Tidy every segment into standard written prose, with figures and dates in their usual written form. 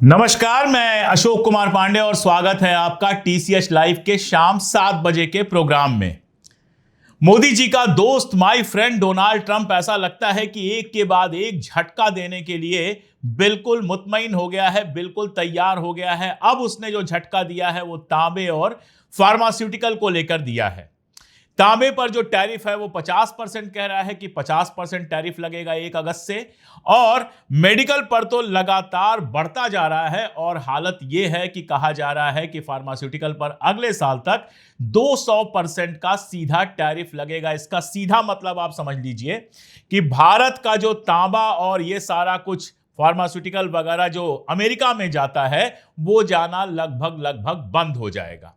नमस्कार, मैं अशोक कुमार पांडे और स्वागत है आपका टीसीएच लाइव के शाम 7 बजे के प्रोग्राम में। मोदी जी का दोस्त माय फ्रेंड डोनाल्ड ट्रंप ऐसा लगता है कि एक के बाद एक झटका देने के लिए बिल्कुल मुतमईन हो गया है, बिल्कुल तैयार हो गया है। अब उसने जो झटका दिया है वो तांबे और फार्मास्यूटिकल को लेकर दिया है। तांबे पर जो टैरिफ है वो 50% कह रहा है कि 50% टैरिफ लगेगा 1 अगस्त से, और मेडिकल पर तो लगातार बढ़ता जा रहा है। और हालत ये है कि कहा जा रहा है कि फार्मास्यूटिकल पर अगले साल तक 200% का सीधा टैरिफ लगेगा। इसका सीधा मतलब आप समझ लीजिए कि भारत का जो तांबा और ये सारा कुछ फार्मास्यूटिकल वगैरह जो अमेरिका में जाता है वो जाना लगभग बंद हो जाएगा।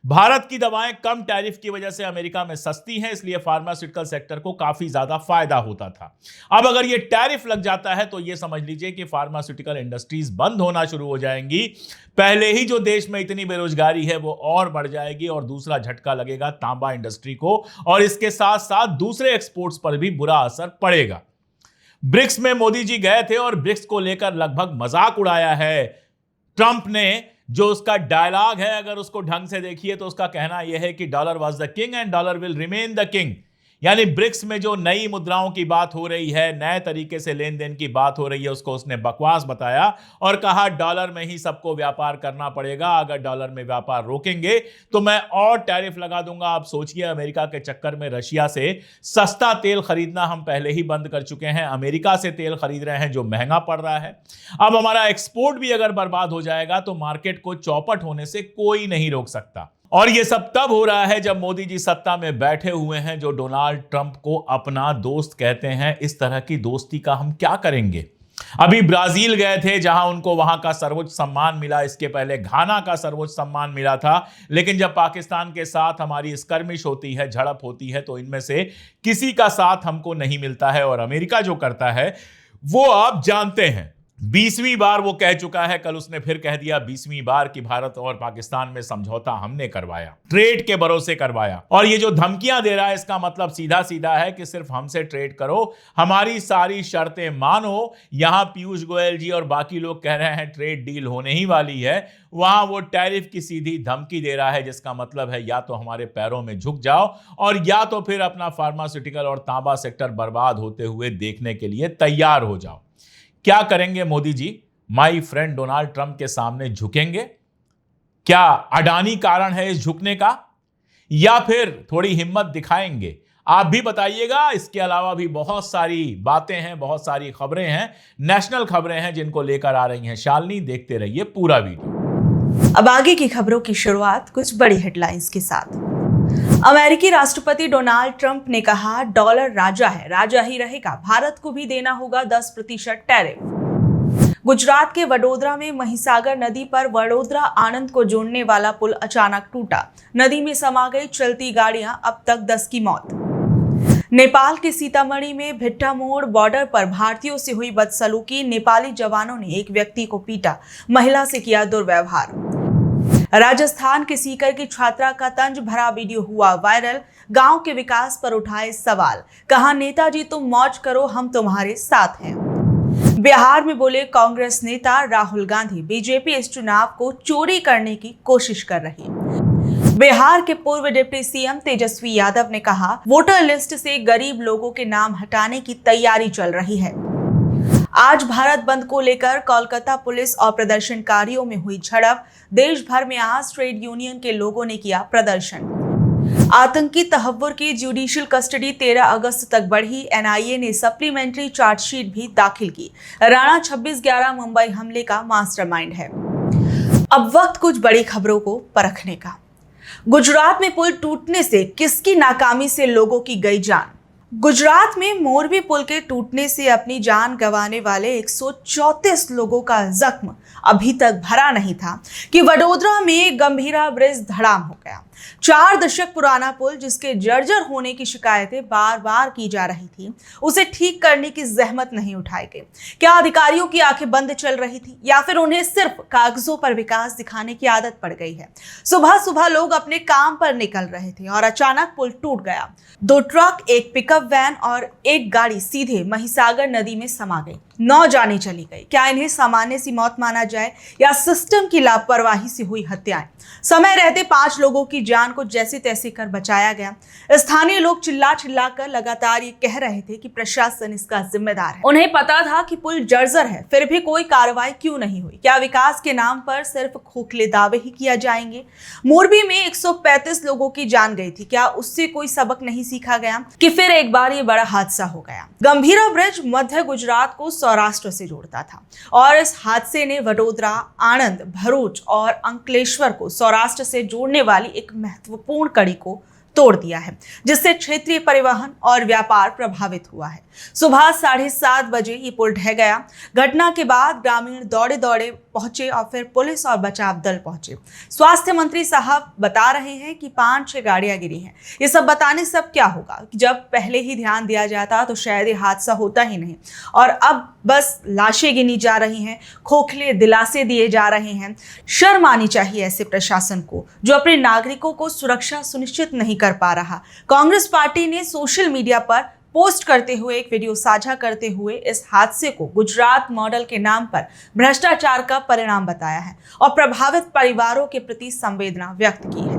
भारत की दवाएं कम टैरिफ की वजह से अमेरिका में सस्ती हैं, इसलिए फार्मास्यूटिकल सेक्टर को काफी ज्यादा फायदा होता था। अब अगर ये टैरिफ लग जाता है तो ये समझ लीजिए कि फार्मास्यूटिकल इंडस्ट्रीज बंद होना शुरू हो जाएंगी। पहले ही जो देश में इतनी बेरोजगारी है वो और बढ़ जाएगी, और दूसरा झटका लगेगा तांबा इंडस्ट्री को, और इसके साथ साथ दूसरे एक्सपोर्ट्स पर भी बुरा असर पड़ेगा। ब्रिक्स में मोदी जी गए थे और ब्रिक्स को लेकर लगभग मजाक उड़ाया है ट्रंप ने। जो उसका डायलॉग है, अगर उसको ढंग से देखिए तो उसका कहना यह है कि dollar was the king and dollar will remain the king. यानी ब्रिक्स में जो नई मुद्राओं की बात हो रही है, नए तरीके से लेन देन की बात हो रही है, उसको उसने बकवास बताया और कहा डॉलर में ही सबको व्यापार करना पड़ेगा। अगर डॉलर में व्यापार रोकेंगे तो मैं और टैरिफ लगा दूंगा। आप सोचिए, अमेरिका के चक्कर में रशिया से सस्ता तेल खरीदना हम पहले ही बंद कर चुके हैं, अमेरिका से तेल खरीद रहे हैं जो महंगा पड़ रहा है। अब हमारा एक्सपोर्ट भी अगर बर्बाद हो जाएगा तो मार्केट को चौपट होने से कोई नहीं रोक सकता। और यह सब तब हो रहा है जब मोदी जी सत्ता में बैठे हुए हैं, जो डोनाल्ड ट्रंप को अपना दोस्त कहते हैं। इस तरह की दोस्ती का हम क्या करेंगे? अभी ब्राजील गए थे जहां उनको वहां का सर्वोच्च सम्मान मिला, इसके पहले घाना का सर्वोच्च सम्मान मिला था। लेकिन जब पाकिस्तान के साथ हमारी स्कर्मिश होती है, झड़प होती है, तो इनमें से किसी का साथ हमको नहीं मिलता है। और अमेरिका जो करता है वो आप जानते हैं। 20वीं बार वो कह चुका है, कल उसने फिर कह दिया 20वीं बार कि भारत और पाकिस्तान में समझौता हमने करवाया, ट्रेड के भरोसे करवाया। और ये जो धमकियां दे रहा है इसका मतलब सीधा सीधा है कि सिर्फ हमसे ट्रेड करो, हमारी सारी शर्तें मानो। यहां पीयूष गोयल जी और बाकी लोग कह रहे हैं ट्रेड डील होने ही वाली है, वहां वो टैरिफ की सीधी धमकी दे रहा है, जिसका मतलब है या तो हमारे पैरों में झुक जाओ और या तो फिर अपना फार्मास्यूटिकल और तांबा सेक्टर बर्बाद होते हुए देखने के लिए तैयार हो जाओ। क्या करेंगे Modi ji? My friend Donald Trump के सामने झुकेंगे? क्या अडानी कारण है इस झुकने का, या फिर थोड़ी हिम्मत दिखाएंगे? आप भी बताइएगा। इसके अलावा भी बहुत सारी बातें हैं, बहुत सारी खबरें हैं, नेशनल खबरें हैं जिनको लेकर आ रही हैं शालिनी। देखते रहिए पूरा वीडियो। अब आगे की खबरों की शुरुआत कुछ बड़ी हेडलाइंस के साथ। अमेरिकी राष्ट्रपति डोनाल्ड ट्रंप ने कहा डॉलर राजा है, राजा ही रहेगा, भारत को भी देना होगा 10% टैरिफ। गुजरात के वडोदरा में महिसागर नदी पर वडोदरा आनंद को जोड़ने वाला पुल अचानक टूटा, नदी में समा गई चलती गाड़ियां, अब तक 10 की मौत। नेपाल के सीतामढ़ी में भिट्टा मोड़ बॉर्डर पर भारतीयों से हुई बदसलूकी, नेपाली जवानों ने एक व्यक्ति को पीटा, महिला से किया दुर्व्यवहार। राजस्थान के सीकर की छात्रा का तंज भरा वीडियो हुआ वायरल, गांव के विकास पर उठाए सवाल, कहा नेताजी तुम मौज करो, हम तुम्हारे साथ हैं। बिहार में बोले कांग्रेस नेता राहुल गांधी, बीजेपी इस चुनाव को चोरी करने की कोशिश कर रही है। बिहार के पूर्व डिप्टी सीएम तेजस्वी यादव ने कहा वोटर लिस्ट से गरीब लोगों के नाम हटाने की तैयारी चल रही है। आज भारत बंद को लेकर कोलकाता पुलिस और प्रदर्शनकारियों में हुई झड़प, देश भर में आज ट्रेड यूनियन के लोगों ने किया प्रदर्शन। आतंकी तहव्वुर की जुडिशियल कस्टडी 13 अगस्त तक बढ़ी, एनआईए ने सप्लीमेंट्री चार्जशीट भी दाखिल की। राणा 26/11 मुंबई हमले का मास्टरमाइंड है। अब वक्त कुछ बड़ी खबरों को परखने का। गुजरात में पुल टूटने से किसकी नाकामी से लोगों की गई जान। गुजरात में मोरबी पुल के टूटने से अपनी जान गंवाने वाले 134 लोगों का जख्म अभी तक भरा नहीं था कि वडोदरा में गंभीरा ब्रिज धड़ाम हो गया। 4 दशक पुराना पुल, जिसके जर्जर होने की शिकायतें बार बार की जा रही थी, उसे ठीक करने की जहमत नहीं उठाई गई। क्या अधिकारियों की आंखें बंद चल रही थी, या फिर उन्हें सिर्फ कागजों पर विकास दिखाने की आदत पड़ गई है? सुबह सुबह लोग अपने काम पर निकल रहे थे और अचानक पुल टूट गया। 2 ट्रक, एक पिकअप वैन और एक गाड़ी सीधे महिसागर नदी में समा गई। 9 जानें चली गई। क्या इन्हें सामान्य सी मौत माना जाए या सिस्टम की लापरवाही से हुई हत्याएं? समय रहते 5 लोगों की जान को जैसे तैसे कर बचाया गया। स्थानीय लोग चिल्ला चिल्ला कर लगातार ये कह रहे थे कि प्रशासन इसका जिम्मेदार है। उन्हें पता था कि पुल जर्जर है, फिर भी कोई कार्रवाई क्यों नहीं हुई? क्या विकास के नाम पर सिर्फ खोखले दावे ही किया जाएंगे? मोरबी में 135 लोगों की जान गई थी, क्या उससे कोई सबक नहीं सीखा गया कि फिर एक बार ये बड़ा हादसा हो गया? गंभीरा ब्रिज मध्य गुजरात को सौराष्ट्र से जोड़ता था और इस हादसे ने वडोदरा, आणंद, भरूच और अंकलेश्वर को सौराष्ट्र से जोड़ने वाली एक महत्वपूर्ण कड़ी को तोड़ दिया है, जिससे क्षेत्रीय परिवहन और व्यापार प्रभावित हुआ है। सुबह 7:30 बजे ये पुल ढह गया। घटना के बाद ग्रामीण दौड़े दौड़े पहुंचे और फिर पुलिस और बचाव दल पहुंचे। स्वास्थ्य मंत्री साहब बता रहे हैं कि 5-6 गाड़ियां गिरी हैं। ये सब बताने से अब क्या होगा? जब पहले ही ध्यान दिया जाता तो शायद ये हादसा होता ही नहीं, और अब बस लाशें गिनी जा रही हैं, खोखले दिलासे दिए जा रहे हैं। शर्म आनी चाहिए ऐसे प्रशासन को जो अपने नागरिकों को सुरक्षा सुनिश्चित नहीं कर पा रहा। कांग्रेस पार्टी ने सोशल मीडिया पर पोस्ट करते हुए एक वीडियो साझा करते हुए इस हादसे को गुजरात मॉडल के नाम पर भ्रष्टाचार का परिणाम बताया है और प्रभावित परिवारों के प्रति संवेदना व्यक्त की है।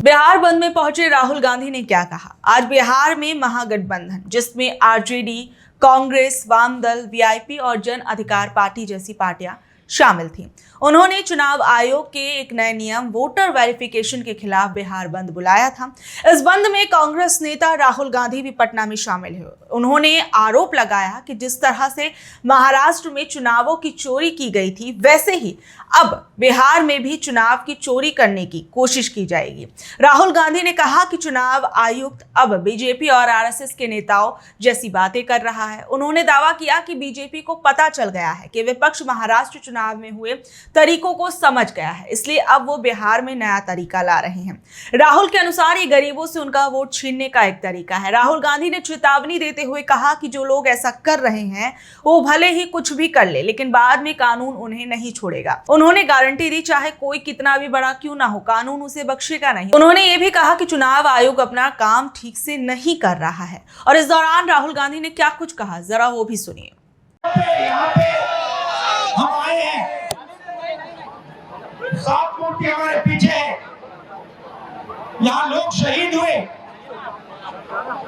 बिहार बंद में पहुंचे राहुल गांधी ने क्या कहा? आज बिहार में महागठबंधन, जिसमें आरजेडी, कांग्रेस, वाम दल, वीआईपी और जन अधिकार पार्टी जैसी पार्टियां शामिल थी, उन्होंने चुनाव आयोग के एक नए नियम वोटर वेरिफिकेशन के खिलाफ बिहार बंद बुलाया था। इस बंद में कांग्रेस नेता राहुल गांधी भी पटना में शामिल हुए। उन्होंने आरोप लगाया कि जिस तरह से महाराष्ट्र में चुनावों की चोरी की गई थी, वैसे ही अब बिहार में भी चुनाव की चोरी करने की कोशिश की जाएगी। राहुल गांधी ने कहा कि चुनाव आयुक्त अब बीजेपी और आरएसएस के नेताओं जैसी बातें कर रहा है। उन्होंने दावा किया कि बीजेपी को पता चल गया है कि विपक्ष महाराष्ट्र चुनाव में हुए तरीकों को समझ गया है, इसलिए अब वो बिहार में नया तरीका ला रहे हैं। राहुल के अनुसार ये गरीबों से उनका वोट छीनने का एक तरीका है। राहुल गांधी ने चेतावनी देते हुए कहा कि जो लोग ऐसा कर रहे हैं वो भले ही कुछ भी कर ले, लेकिन बाद में कानून उन्हें नहीं छोड़ेगा। उन्होंने गारंटी दी, चाहे कोई कितना भी बड़ा क्यों ना हो, कानून उसे बख्शेगा नहीं। उन्होंने ये भी कहा कि चुनाव आयोग अपना काम ठीक से नहीं कर रहा है। और इस दौरान राहुल गांधी ने क्या कुछ कहा, जरा वो भी सुनिए। हम आए हैं, 7 मूर्ति हमारे पीछे है। यहाँ लोग शहीद हुए,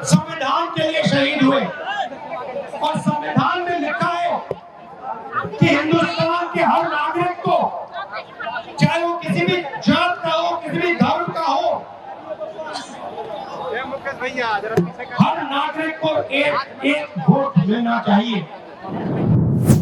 संविधान के लिए शहीद हुए, और संविधान में लिखा है कि हिंदुस्तान के हर नागरिक को, चाहे वो किसी भी जात का हो, किसी भी धर्म का हो, हर नागरिक को एक वोट मिलना चाहिए।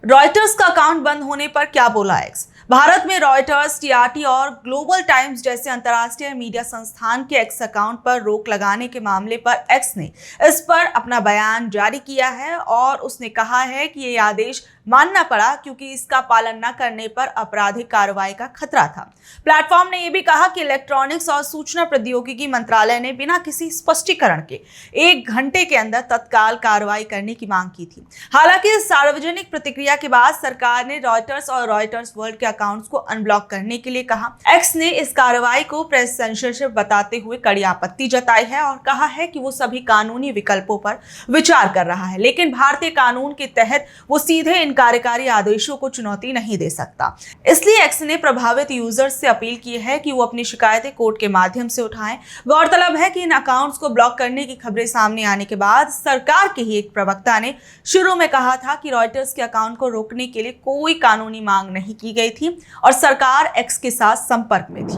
रॉयटर्स का अकाउंट बंद होने पर क्या बोला एक्स? भारत में रॉयटर्स, टीआरटी और ग्लोबल टाइम्स जैसे अंतर्राष्ट्रीय मीडिया संस्थान के एक्स अकाउंट पर रोक लगाने के मामले पर एक्स ने इस पर अपना बयान जारी किया है और उसने कहा है कि ये आदेश मानना पड़ा क्योंकि इसका पालन न करने पर आपराधिक कार्रवाई का खतरा था। प्लेटफॉर्म ने यह भी कहा कि इलेक्ट्रॉनिक्स और सूचना प्रौद्योगिकी मंत्रालय ने बिना किसी स्पष्टीकरण के 1 घंटे के अंदर तत्काल कार्रवाई करने की मांग की थी। हालांकि सार्वजनिक प्रतिक्रिया के बाद सरकार ने रॉयटर्स और रॉयटर्स वर्ल्ड के अकाउंट्स को अनब्लॉक करने के लिए कहा। एक्स ने इस कार्रवाई को प्रेस सेंसरशिप बताते हुए कड़ी आपत्ति जताई है और कहा है कि वो सभी कानूनी विकल्पों पर विचार कर रहा है, लेकिन भारतीय कानून के तहत वो सीधे इन कार्यकारी आदेशों को चुनौती नहीं दे सकता। इसलिए एक्स ने प्रभावित यूजर्स से अपील की है कि वो अपनी शिकायतें कोर्ट के माध्यम से उठाएं। गौरतलब है कि इन अकाउंट्स को ब्लॉक करने की खबरें सामने आने के बाद सरकार के ही एक प्रवक्ता ने शुरू में कहा था कि रॉयटर्स के अकाउंट को रोकने के लिए कोई कानूनी मांग नहीं की गई थी और सरकार एक्स के साथ संपर्क में थी।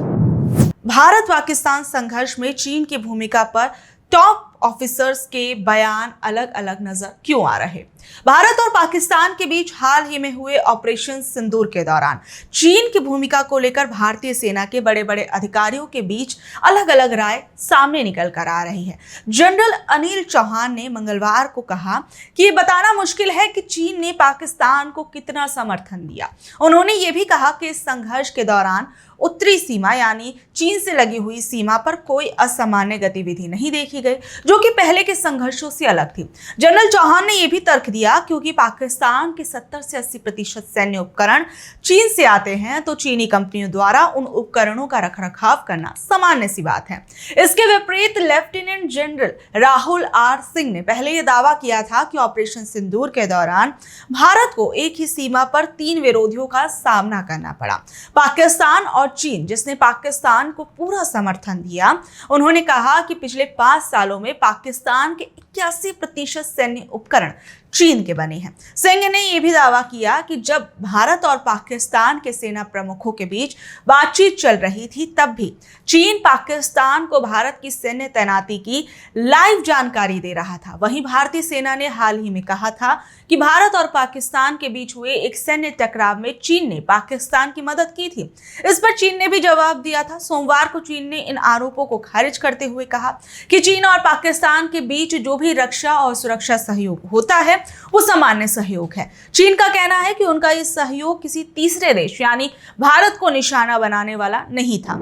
भारत पाकिस्तान संघर्ष में चीन की भूमिका पर टॉप ऑफिसर्स के बयान अलग अलग नजर क्यों आ रहे? भारत और पाकिस्तान के बीच हाल ही में हुए ऑपरेशन सिंदूर के दौरान चीन की भूमिका को लेकर भारतीय सेना के बड़े बड़े अधिकारियों के बीच अलग अलग राय सामने निकल कर आ रही है। जनरल अनिल चौहान ने मंगलवार को कहा कि ये बताना मुश्किल है कि चीन ने पाकिस्तान को कितना समर्थन दिया। उन्होंने ये भी कहा कि इस संघर्ष के दौरान उत्तरी सीमा यानी चीन से लगी हुई सीमा पर कोई असामान्य गतिविधि नहीं देखी गई, जो कि पहले के संघर्षों से अलग थी। जनरल चौहान ने यह भी तर्क दिया क्योंकि पाकिस्तान के 70 से 80% सैन्य उपकरण चीन से आते हैं, तो चीनी कंपनियों द्वारा उन उपकरणों का रखरखाव करना सामान्य सी बात है। इसके विपरीत lieutenant general Rahul R Singh ने पहले यह दावा किया था कि ऑपरेशन सिंदूर के दौरान भारत को एक ही सीमा पर 3 विरोधियों का सामना करना पड़ा, पाकिस्तान और चीन, जिसने पाकिस्तान को पूरा समर्थन दिया। उन्होंने कहा कि पिछले 5 सालों में पाकिस्तान के 81% सैन्य उपकरण चीन के बने हैं। सिंह ने यह भी दावा किया कि जब भारत और पाकिस्तान के सेना प्रमुखों के बीच बातचीत चल रही थी, तब भी चीन पाकिस्तान को भारत की सैन्य तैनाती की लाइव जानकारी दे रहा था। वहीं भारतीय सेना ने हाल ही में कहा था कि भारत और पाकिस्तान के बीच हुए एक सैन्य टकराव में चीन ने पाकिस्तान की मदद की थी। इस पर चीन ने भी जवाब दिया था। सोमवार को चीन ने इन आरोपों को खारिज करते हुए कहा कि चीन और पाकिस्तान के बीच जो भी रक्षा और सुरक्षा सहयोग होता है वो सामान्य सहयोग है। चीन का कहना है कि उनका ये सहयोग किसी तीसरे देश यानी भारत को निशाना बनाने वाला नहीं था।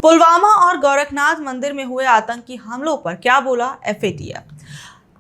पुलवामा और गोरखनाथ मंदिर में हुए आतंकी हमलों पर क्या बोला FATF?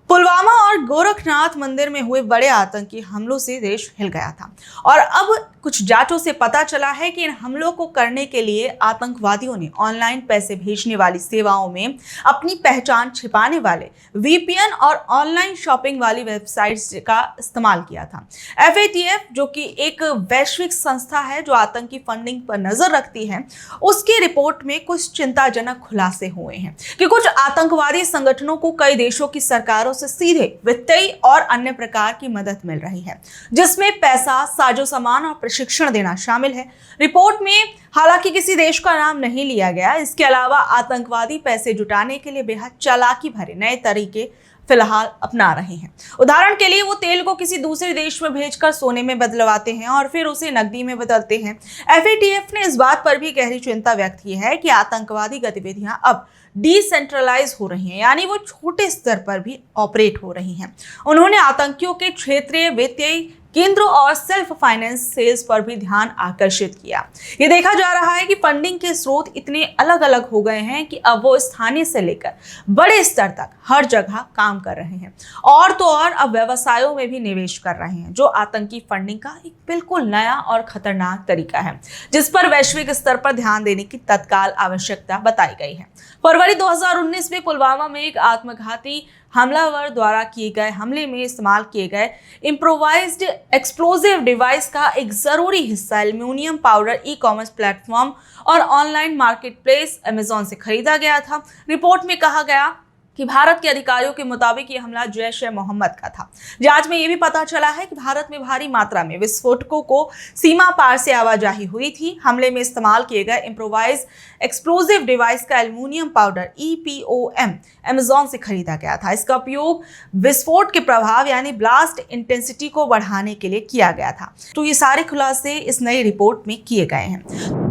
पुलवामा और गोरखनाथ मंदिर में हुए बड़े आतंकी हमलों से देश हिल गया था और अब कुछ जांचों से पता चला है कि इन हमलों को करने के लिए आतंकवादियों ने ऑनलाइन पैसे भेजने वाली सेवाओं में अपनी पहचान छिपाने वाले VPN और ऑनलाइन शॉपिंग वाली वेबसाइट्स का इस्तेमाल किया था। FATF, जो कि एक वैश्विक संस्था है जो आतंकी फंडिंग पर नजर रखती है, उसकी रिपोर्ट में कुछ चिंताजनक खुलासे हुए हैं कि कुछ आतंकवादी संगठनों को कई देशों की सरकारों से सीधे वित्तीय और अन्य प्रकार की मदद मिल रही है, जिसमें पैसा, साजो सामान और प्रशिक्षण देना शामिल है। रिपोर्ट में हालांकि किसी देश का नाम नहीं लिया गया। इसके अलावा आतंकवादी पैसे जुटाने के लिए बेहद चालाकी भरे नए तरीके फिलहाल अपना रहे हैं। उदाहरण के लिए वो तेल को किसी दूसरे देश में भेजकर सोने में बदलवाते हैं और फिर उसे नकदी में बदलते हैं। FATF ने इस बात पर भी गहरी चिंता व्यक्त की है कि आतंकवादी गतिविधियां अब डिसेंट्रलाइज हो रही हैं, यानी वो छोटे स्तर पर भी ऑपरेट हो रही हैं। उन्होंने आतंकियों के क्षेत्रीय वित्तीय केंद्रों और सेल्फ फाइनेंस सेल्स पर भी ध्यान आकर्षित किया। ये देखा जा रहा है कि फंडिंग के स्रोत इतने अलग अलग हो गए हैं कि अब वो स्थानीय से लेकर बड़े स्तर तक हर जगह काम कर रहे हैं और तो और अब व्यवसायों में भी निवेश कर रहे हैं, जो आतंकी फंडिंग का एक बिल्कुल नया और खतरनाक तरीका है, जिस पर वैश्विक स्तर पर ध्यान देने की तत्काल आवश्यकता बताई गई है। फरवरी 2019 में पुलवामा में एक आत्मघाती हमलावर द्वारा किए गए हमले में इस्तेमाल किए गए इम्प्रोवाइज्ड एक्सप्लोजिव डिवाइस का एक जरूरी हिस्सा एल्युमिनियम पाउडर ई-कॉमर्स प्लेटफॉर्म और ऑनलाइन मार्केट प्लेस अमेजॉन से खरीदा गया था। रिपोर्ट में कहा गया कि भारत के अधिकारियों के मुताबिक ये हमला जैश-ए-मोहम्मद का था। जांच में ये भी पता चला है कि भारत में भारी मात्रा में विस्फोटकों को सीमा पार से आवाजाही हुई थी। हमले में इस्तेमाल किए गए इम्प्रोवाइज एक्सप्लोजिव डिवाइस का एल्युमिनियम पाउडर EPOM अमेजॉन से खरीदा गया था। इसका उपयोग विस्फोट के प्रभाव यानी ब्लास्ट इंटेंसिटी को बढ़ाने के लिए किया गया था। तो ये सारे खुलासे इस नई रिपोर्ट में किए गए हैं।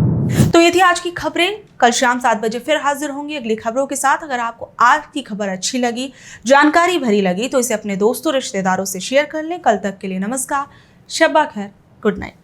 तो ये थी आज की खबरें। कल शाम 7 बजे फिर हाजिर होंगी अगली खबरों के साथ। अगर आपको आज की खबर अच्छी लगी, जानकारी भरी लगी, तो इसे अपने दोस्तों रिश्तेदारों से शेयर कर लें। कल तक के लिए नमस्कार, शब्बा खैर, गुड नाइट।